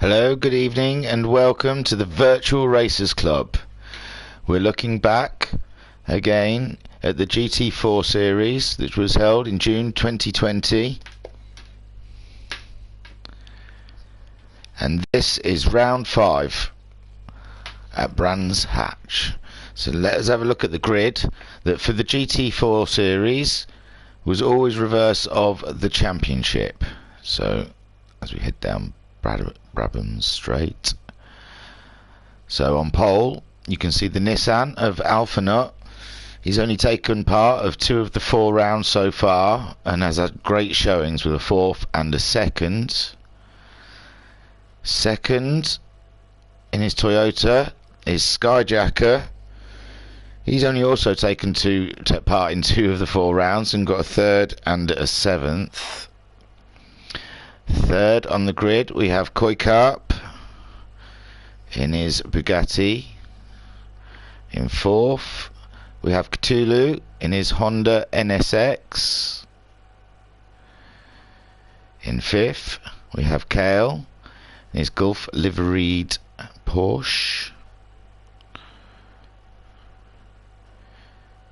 Hello, good evening, and welcome to the Virtual Racers Club. We're looking back again at the GT4 series that was held in June 2020. And this is round 5 at Brands Hatch. So let us have a look at the grid that for the GT4 series was always reverse of the championship. So as we head down Brabham Straight. So on pole you can see the Nissan of Alpha Nut. He's only taken part of 2 of the 4 rounds so far and has had great showings with a 4th and a 2nd. Second in his Toyota is Skyjacker. He's only also taken part in 2 of the 4 rounds and got a 3rd and a 7th. Third on the grid we have Koikarp in his Bugatti. In 4th we have Cthulhu in his Honda NSX. In 5th we have Kale in his Gulf liveried Porsche.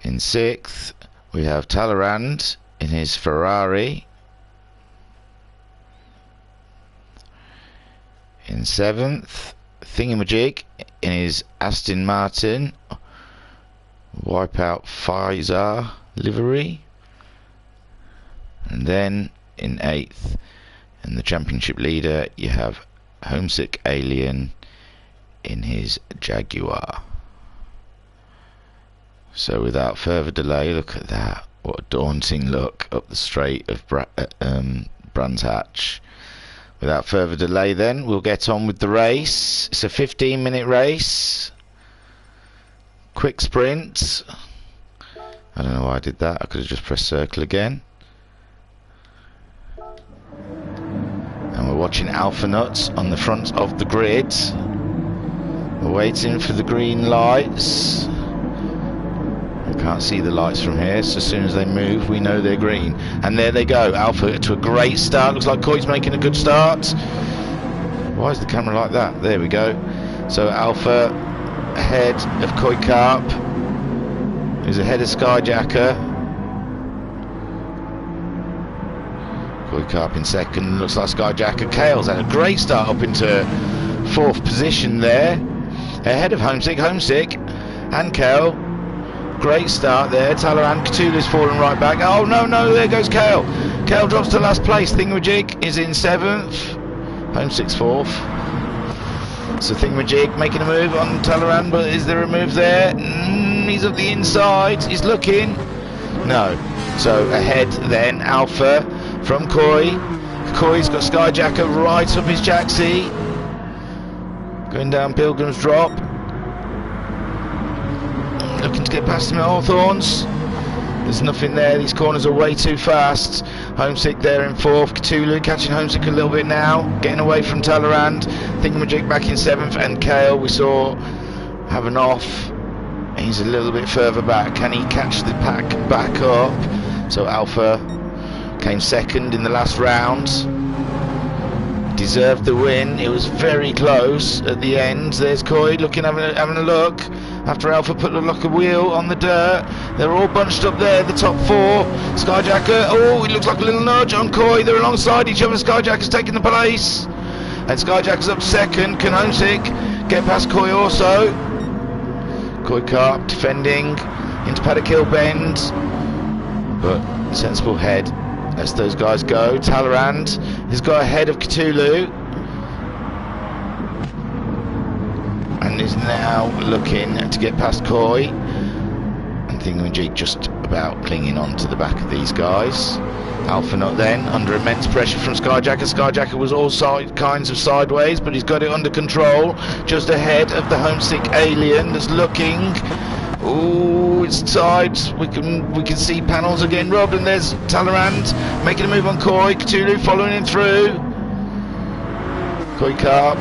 In 6th we have Talleyrand in his Ferrari. In 7th, Thingamajig in his Aston Martin Wipeout Pfizer livery. And then in 8th, in the championship leader, you have Homesick Alien in his Jaguar. So without further delay, look at that. What a daunting look up the straight of Brands Hatch. Without further delay then, we'll get on with the race. It's a 15-minute race. Quick sprint. I don't know why I did that. I could have just pressed circle again. And we're watching Alpha Nuts on the front of the grid. We're waiting for the green lights. I can't see the lights from here, so as soon as they move we know they're green. And there they go, Alpha to a great start. Looks like Coy's making a good start. Why is the camera like that? There we go. So Alpha ahead of Koikarp, who's ahead of Skyjacker. Koikarp in 2nd, looks like Skyjacker. Kale's had a great start up into 4th position there, ahead of Homesick and Kale. Great start there. Talleyrand, Cthulhu's fallen right back. Oh no, there goes Kale. Kale drops to last place. Thingamajig is in 7th. Homesick's 4th. So Thingamajig making a move on Talleyrand, but is there a move there? He's up the inside. He's looking. No. So ahead then, Alpha from Coy. Coy's got Skyjacker right up his jacksie. Going down Pilgrim's Drop. Looking to get past him at Hawthorns. There's nothing there, these corners are way too fast. Homesick there in 4th, Cthulhu catching Homesick a little bit now, getting away from Talleyrand. Thingamajig back in 7th, and Kale we saw have an off. He's a little bit further back. Can he catch the pack back up? So Alpha came 2nd in the last round. Deserved the win. It was very close at the end. There's Coy looking, having a look. After Alpha put the locker wheel on the dirt, they're all bunched up there, the top 4. Skyjacker, oh, it looks like a little nudge on Coy. They're alongside each other. Skyjacker's taking the place. And Skyjacker's up 2nd. Can Homesick get past Coy also? Koikarp defending into Paddock Hill Bend. But sensible head. As those guys go. Talleyrand has got ahead of Cthulhu. And is now looking to get past Coy. And Thingamajig just about clinging on to the back of these guys. Alpha Nut then under immense pressure from Skyjacker. Skyjacker was all kinds of sideways, but he's got it under control. Just ahead of the Homesick Alien that's looking. Ooh, it's tight. We can see panels again rubbed, and there's Talleyrand making a move on Coy. Cthulhu following him through. Koikarp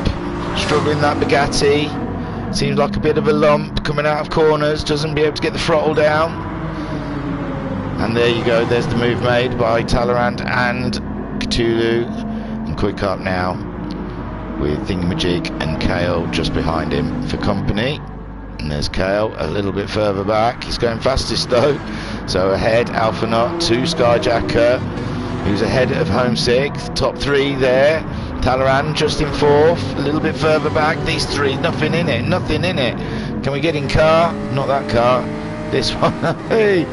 struggling that Bugatti. Seems like a bit of a lump coming out of corners. Doesn't be able to get the throttle down. And there you go. There's the move made by Talleyrand and Cthulhu. And Koikarp now with Thingamajig and Kale just behind him for company. And there's Kale a little bit further back. He's going fastest though. So ahead, Alpha Knot to Skyjacker, who's ahead of Homesick. Top three there. Talaran just in fourth, a little bit further back. These three, nothing in it, nothing in it. Can we get in car? Not that car. This one. Hey.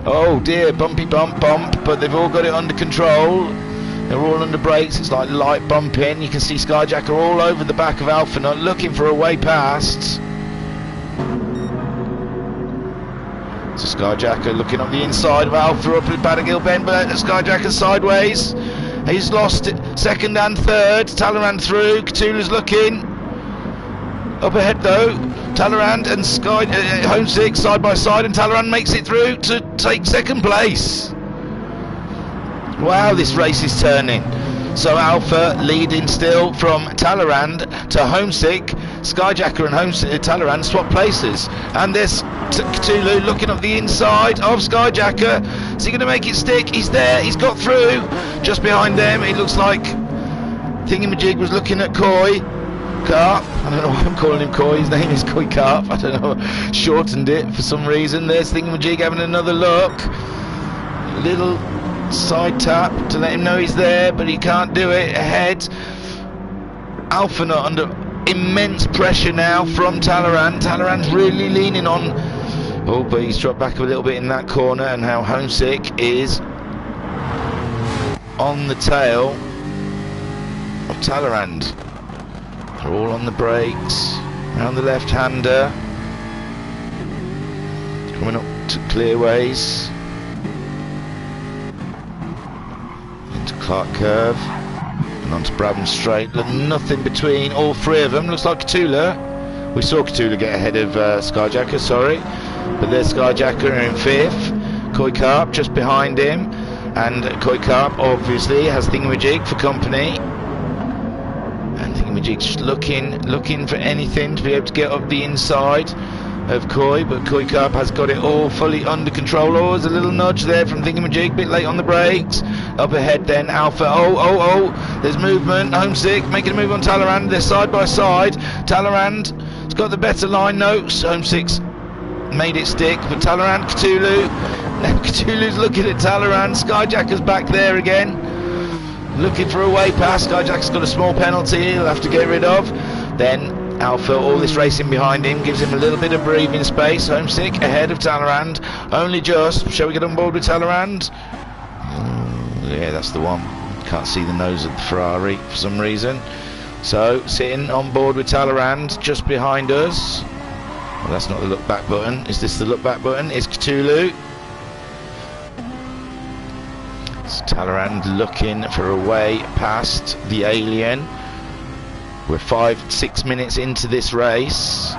Oh dear, bumpy bump, but they've all got it under control. They're all under brakes. It's like light bumping. You can see Skyjacker all over the back of Alpha Knot, looking for a way past. So Skyjacker looking up the inside of Alpha up at Badagill Bend, but Skyjacker sideways. He's lost second and third. Talaran through. Cthulhu's looking. Up ahead though. Talaran and Homesick side by side, and Talaran makes it through to take second place. Wow, this race is turning. So Alpha leading still from Talaran to Homesick. Skyjacker and Talaran swap places, and there's Cthulhu looking up the inside of Skyjacker. Is he going to make it stick? He's there, he's got through. Just behind them, it looks like Thingamajig was looking at Koi Carp. I don't know why I'm calling him Koi, his name is Koi Carp. I don't know, shortened it for some reason. There's Thingamajig having another look. Little side tap to let him know he's there, but he can't do it. Ahead, Alpha Knot under immense pressure now from Talaran. Talaran's really leaning on. Oh, but he's dropped back a little bit in that corner, and now Homesick is on the tail of Talaran. They're all on the brakes, around the left-hander, coming up to Clearways, into Clark Curve, and onto Brabham Straight. Nothing between all three of them. Looks like Cthulhu. We saw Cthulhu get ahead of Skyjacker, sorry, but there's Skyjacker in fifth. Koi Carp just behind him, and Koi Carp obviously has Thingamajig for company. Thingamajig's just looking for anything to be able to get up the inside of Koi, but Koi Carp has got it all fully under control. Oh, there's a little nudge there from Thingamajig, bit late on the brakes. Up ahead then, Alpha. Oh, there's movement. Homesick making a move on Talaran. They're side by side. Talaran's got the better line notes. Homesick's made it stick, but Talaran, Cthulhu. Now Cthulhu's looking at Talaran. Skyjacker's back there again, looking for a way past. Skyjacker's got a small penalty he'll have to get rid of. Then Alpha, all this racing behind him, gives him a little bit of breathing space. Homesick ahead of Talaran, only just. Shall we get on board with Talaran? Yeah, that's the one. Can't see the nose of the Ferrari for some reason. So, sitting on board with Talaran, just behind us. Well, that's not the look back button. Is this the look back button? It's Cthulhu. It's Talaran looking for a way past the alien. We're 5-6 minutes into this race,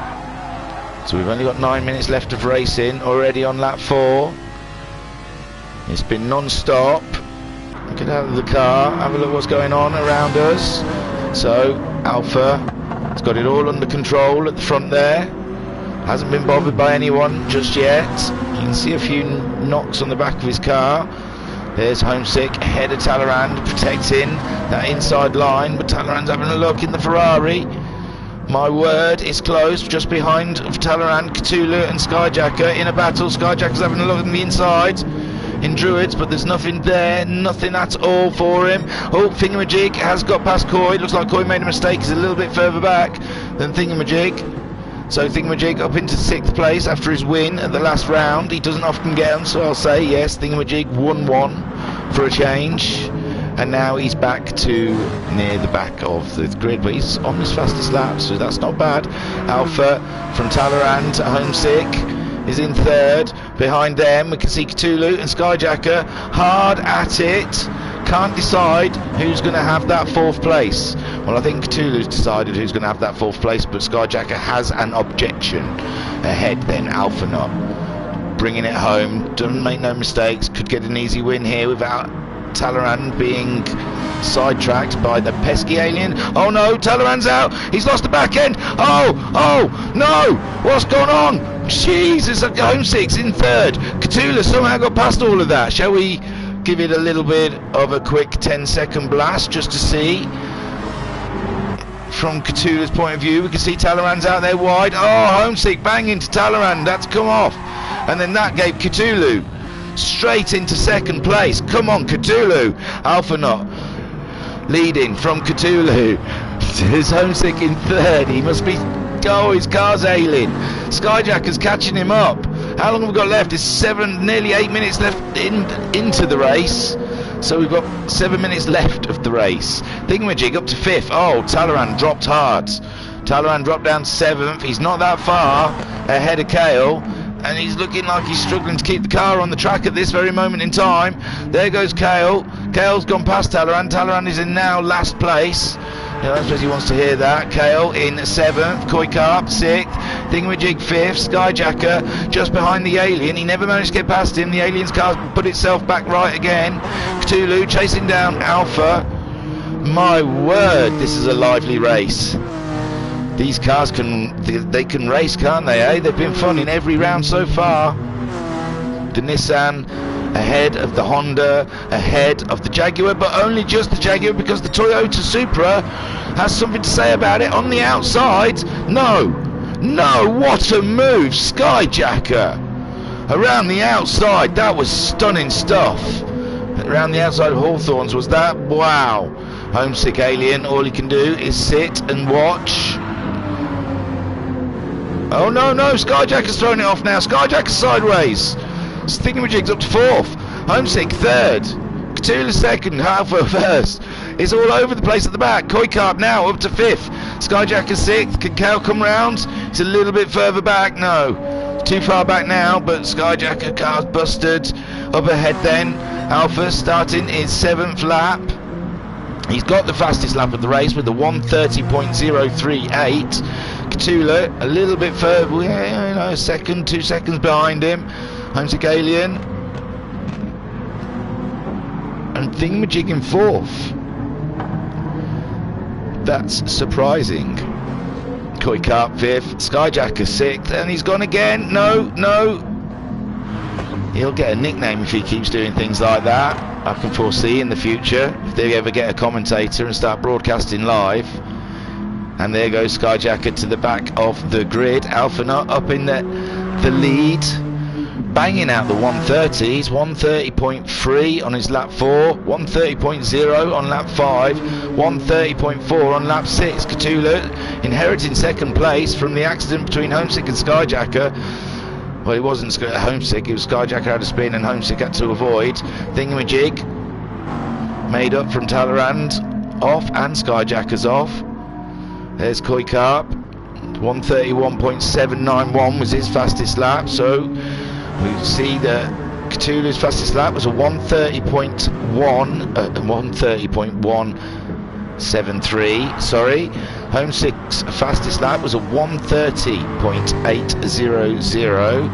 so we've only got 9 minutes left of racing already on lap 4. It's been non-stop. Get out of the car, have a look what's going on around us. So Alpha has got it all under control at the front there, hasn't been bothered by anyone just yet. You can see a few knocks on the back of his car. There's Homesick ahead of Talaran, protecting that inside line, but Talaran's having a look in the Ferrari. My word, it's close, just behind Talaran, Cthulhu and Skyjacker in a battle. Skyjacker's having a look in the inside in Druids, but there's nothing there, nothing at all for him. Oh, Thingamajig has got past Koi. Looks like Koi made a mistake, he's a little bit further back than Thingamajig. So Thingamajig up into 6th place after his win at the last round. He doesn't often get them, so I'll say yes, Thingamajig won one for a change. And now he's back to near the back of the grid, but he's on his fastest lap, so that's not bad. Alpha from Talaran to Homesick is in 3rd. Behind them we can see Cthulhu and Skyjacker hard at it. Can't decide who's going to have that 4th place. Well, I think Cthulhu's decided who's going to have that 4th place, but Skyjacker has an objection. Ahead then, Alpha Knot bringing it home, doesn't make no mistakes, could get an easy win here without Talaran being sidetracked by the pesky alien. Oh no, Talaran's out, he's lost the back end. Oh no, what's going on? Jesus, Homesick's in 3rd. Cthulhu somehow got past all of that. Shall we give it a little bit of a quick 10-second blast just to see from Cthulhu's point of view. We can see Talleyrand's out there wide. Oh, Homesick bang into Talleyrand. That's come off. And then that gave Cthulhu straight into second place. Come on, Cthulhu. Alpha Knot leading from Cthulhu. There's Homesick in third. He must be... Oh, his car's ailing. Skyjacker's catching him up. How long have we got left? It's nearly 8 minutes left into the race. So we've got 7 minutes left of the race. Thingamajig up to 5th. Oh, Talleyrand dropped hard. Talleyrand dropped down to 7th. He's not that far ahead of Kale. And he's looking like he's struggling to keep the car on the track at this very moment in time. There goes Kale. Kale's gone past Talleyrand. Talleyrand is in now last place. I don't suppose he wants to hear that. Kale in 7th, Koikarp 6th, Thingamajig 5th, Skyjacker just behind the Alien. He never managed to get past him. The Alien's car put itself back right again. Cthulhu chasing down Alpha. My word, this is a lively race. These cars they can race, can't they, eh? They've been fun in every round so far. The Nissan ahead of the Honda, ahead of the Jaguar, but only just the Jaguar because the Toyota Supra has something to say about it on the outside. No, what a move, Skyjacker. Around the outside, that was stunning stuff. Around the outside of Hawthorne's was that? Wow. Homesick Alien, all he can do is sit and watch. Oh no, Skyjacker's throwing it off now. Skyjacker's sideways. Thingamajig's up to 4th. Homesick 3rd. Cthulhu 2nd. Alpha 1st. It's all over the place at the back. Koikarp now up to 5th. Skyjacker 6th. Can Cal come round? It's a little bit further back. No. Too far back now, but Skyjacker car's busted. Up ahead then. Alpha starting his 7th lap. He's got the fastest lap of the race with a 1:30.038. Cthulhu a little bit further, a second, 2 seconds behind him. Homesick Alien and Thingamajig in 4th. That's surprising. Koikarp 5th, Skyjacker 6th, and he's gone again. No. He'll get a nickname if he keeps doing things like that. I can foresee in the future if they ever get a commentator and start broadcasting live. And there goes Skyjacker to the back of the grid. Alpha Knot up in the lead, banging out the 130s. 1:30.3 on his lap 4, 1:30.0 on lap 5, 1:30.4 on lap 6. Cthulhu inheriting second place from the accident between Homesick and Skyjacker. Well, it wasn't Homesick, it was Skyjacker had a spin and Homesick had to avoid. Thingamajig made up from Talleyrand off and Skyjacker's off. There's Koikarp. 1:31.791 was his fastest lap, so we see that Cthulhu's fastest lap was a 1:30.173. Sorry, Homesick's fastest lap was a 1:30.800.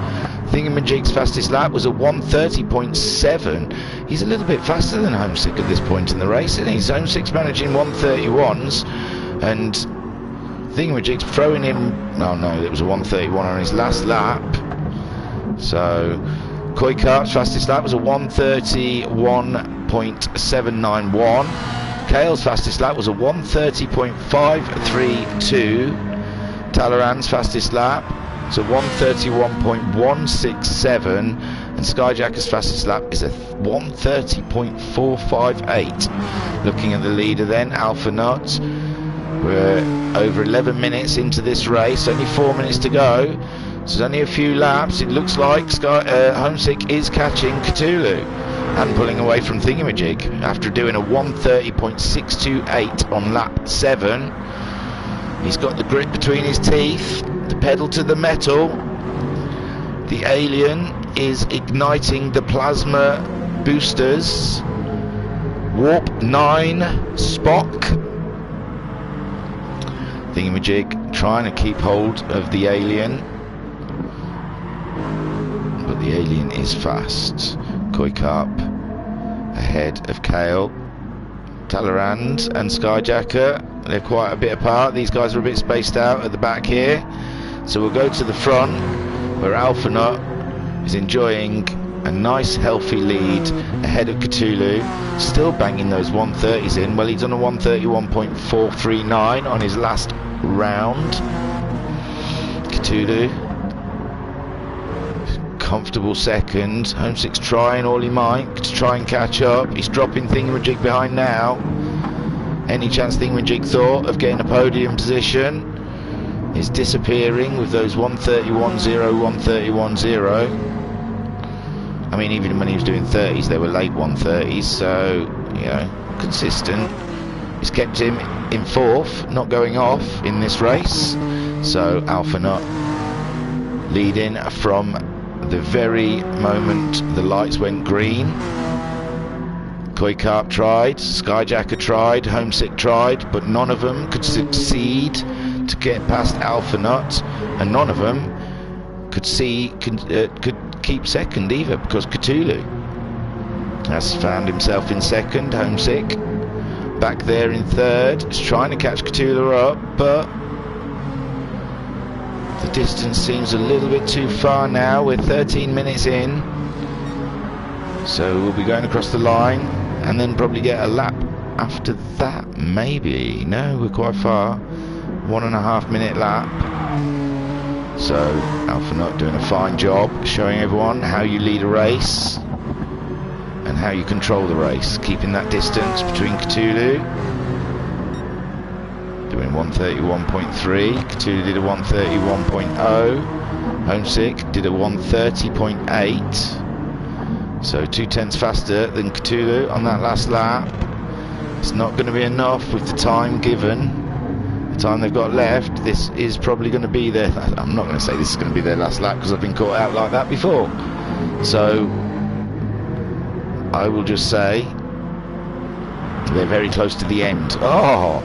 Thingamajig's fastest lap was a 1:30.7. He's a little bit faster than Homesick at this point in the race, isn't he? Homesick's managing 1:31s, and Thingamajig's throwing him. No, it was a 1:31 on his last lap. So Koikarp's fastest lap was a 1:31.791. Kale's fastest lap was a 1:30.532. Talleyrand's fastest lap was a 1:31.167, and Skyjacker's fastest lap is a 1:30.458. Looking at the leader then, Alpha Knot. We're over 11 minutes into this race, only 4 minutes to go. So there's only a few laps. It looks like Homesick is catching Cthulhu and pulling away from Thingamajig after doing a 1:30.628 on lap 7. He's got the grip between his teeth, the pedal to the metal. The Alien is igniting the plasma boosters. Warp 9 Spock. Thingamajig trying to keep hold of the Alien, but the Alien is fast. Koikarp ahead of Kale. Talleyrand and Skyjacker, they're quite a bit apart. These guys are a bit spaced out at the back here. So we'll go to the front where Alpha Knot is enjoying a nice healthy lead ahead of Cthulhu, still banging those 130s in. Well, he's on a 131.439 on his last round. Cthulhu, comfortable second. Homesick's trying all he might to try and catch up. He's dropping Thingamajig behind now. Any chance Thingamajig thought of getting a podium position is disappearing with those 131.0, 131.0. I mean, even when he was doing 30s, they were late 130s, so, you know, consistent. It's kept him in fourth, not going off in this race. So, Alpha Nut leading from the very moment the lights went green. Koi Carp tried, Skyjacker tried, Homesick tried, but none of them could succeed to get past Alpha Nut, and none of them could keep second either, because Cthulhu has found himself in second. Homesick back there in third, is trying to catch Cthulhu up, but the distance seems a little bit too far now. We're 13 minutes in, so we'll be going across the line and then probably get a lap after that, maybe. No, we're quite far. 1.5 minute lap. So Alpha Nut doing a fine job showing everyone how you lead a race and how you control the race, keeping that distance between Cthulhu doing 131.3, Cthulhu did a 131.0, Homesick did a 130.8, so 0.2 faster than Cthulhu on that last lap. It's not going to be enough with the time given. Time they've got left. This is probably going to be their, I'm not going to say this is going to be their last lap because I've been caught out like that before, so I will just say they're very close to the end. Oh,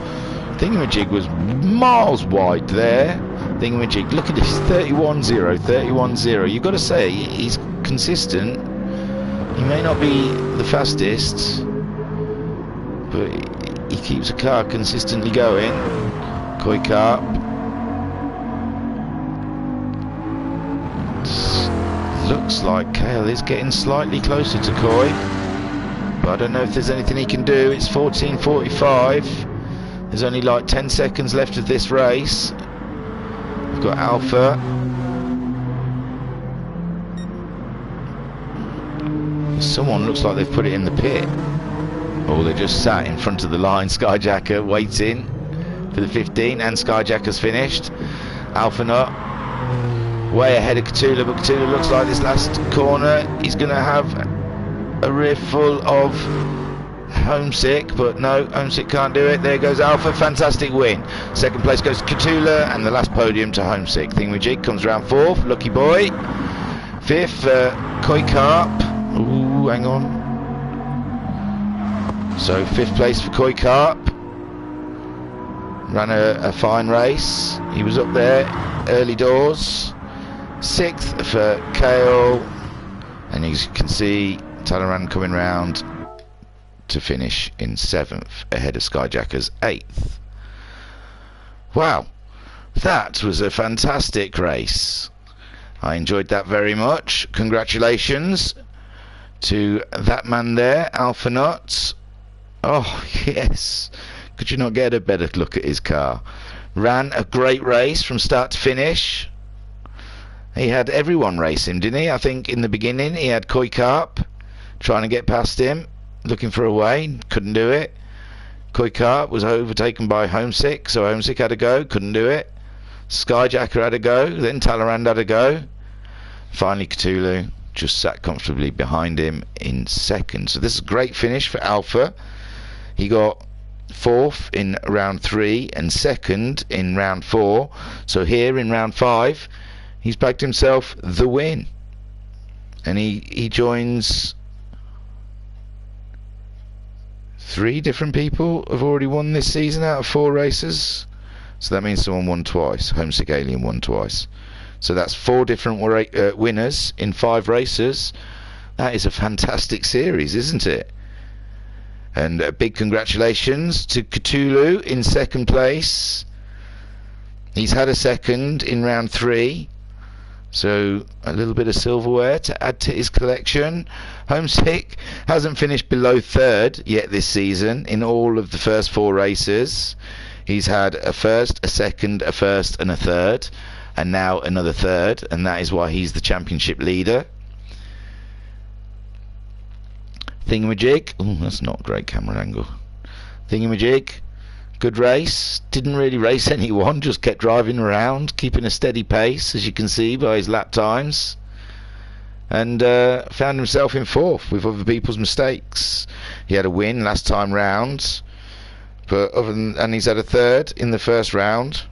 Thingamajig was miles wide there. Thingamajig, look at this, 31.0, 31.0. You've got to say he's consistent. He may not be the fastest, but he keeps a car consistently going. Koi Carp looks like Kale is getting slightly closer to Koi, but I don't know if there's anything he can do. It's 14.45. There's only like 10 seconds left of this race. We've got Alpha. Someone looks like they've put it in the pit, or they just sat in front of the line. Skyjacker waiting for the 15, and Skyjacker's finished. Alpha Nut way ahead of Cthulhu, but Cthulhu looks like this last corner he's going to have a rear full of Homesick, but no, Homesick can't do it. There goes Alpha, fantastic win. Second place goes to Cthulhu, and the last podium to Homesick. Thingamajig comes round fourth, lucky boy. Fifth, Koi Carp. Ooh, hang on. So fifth place for Koi Carp. Ran a fine race. He was up there early doors. Sixth for Kale, and as you can see, Talaran coming round to finish in seventh ahead of Skyjacker's eighth. Wow, that was a fantastic race. I enjoyed that very much. Congratulations to that man there, Alpha Nut. Oh yes, could you not get a better look at his car? Ran a great race from start to finish. He had everyone race him, didn't he? I think in the beginning he had Koi Carp trying to get past him, looking for a way, couldn't do it. Koi Carp was overtaken by Homesick, so Homesick had a go, couldn't do it. Skyjacker had a go, then Talleyrand had a go. Finally Cthulhu just sat comfortably behind him in second. So this is a great finish for Alpha. He got fourth in round 3 and second in round 4. So here in round 5 he's bagged himself the win, and he joins 3 different people have already won this season out of 4 races. So that means someone won twice. Homesick Alien won twice. So that's 4 different winners in 5 races. That is a fantastic series, isn't it? And a big congratulations to Cthulhu in second place. He's had a second in round 3. So a little bit of silverware to add to his collection. Homesick hasn't finished below third yet this season in all of the first 4 races. He's had a first, a second, a first and a third, and now another third, and that is why he's the championship leader. Thingamajig, oh, that's not a great camera angle. Thingamajig, good race. Didn't really race anyone, just kept driving around, keeping a steady pace, as you can see by his lap times, and found himself in 4th with other people's mistakes. He had a win last time round, but and he's had a 3rd in the first round,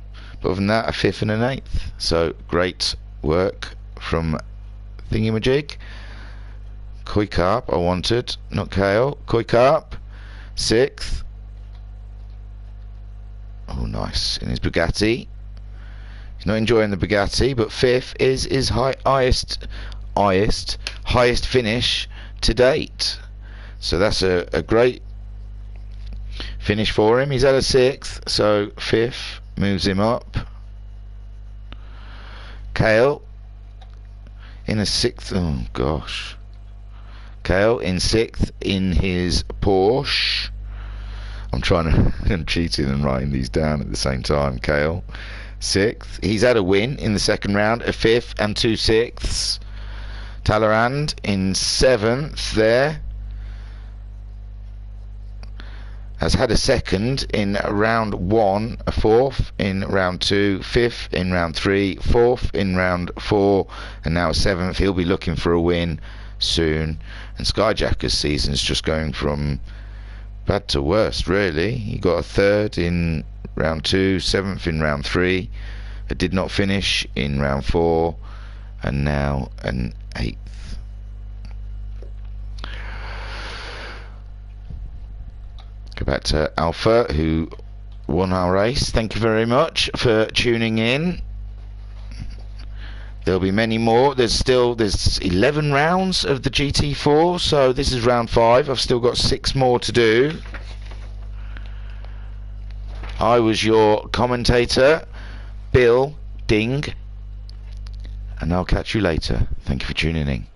but other than that, a 5th and an 8th. So great work from Thingamajig. Koi Carp, I wanted, not Kale. Koi Carp, 6th. Oh, nice, in his Bugatti. He's not enjoying the Bugatti, but 5th is his highest finish to date. So that's a great finish for him. He's at a 6th, so 5th moves him up. Kale in a 6th. Oh gosh. Kale in 6th in his Porsche. I'm cheating and writing these down at the same time. Kale 6th. He's had a win in the second round, a 5th and 2 6ths. Talleyrand in 7th there. Has had a 2nd in round 1, a 4th in round 2, 5th in round 3, 4th in round 4, and now a 7th. He'll be looking for a win soon. And Skyjacker's season's just going from bad to worst, really. He got a 3rd in round 2, 7th in round 3, it did not finish in round 4, and now an 8th. Go back to Alpha, who won our race. Thank you very much for tuning in. There'll be many more. There's 11 rounds of the GT4, so this is round 5. I've still got 6 more to do. I was your commentator, Bill Ding, and I'll catch you later. Thank you for tuning in.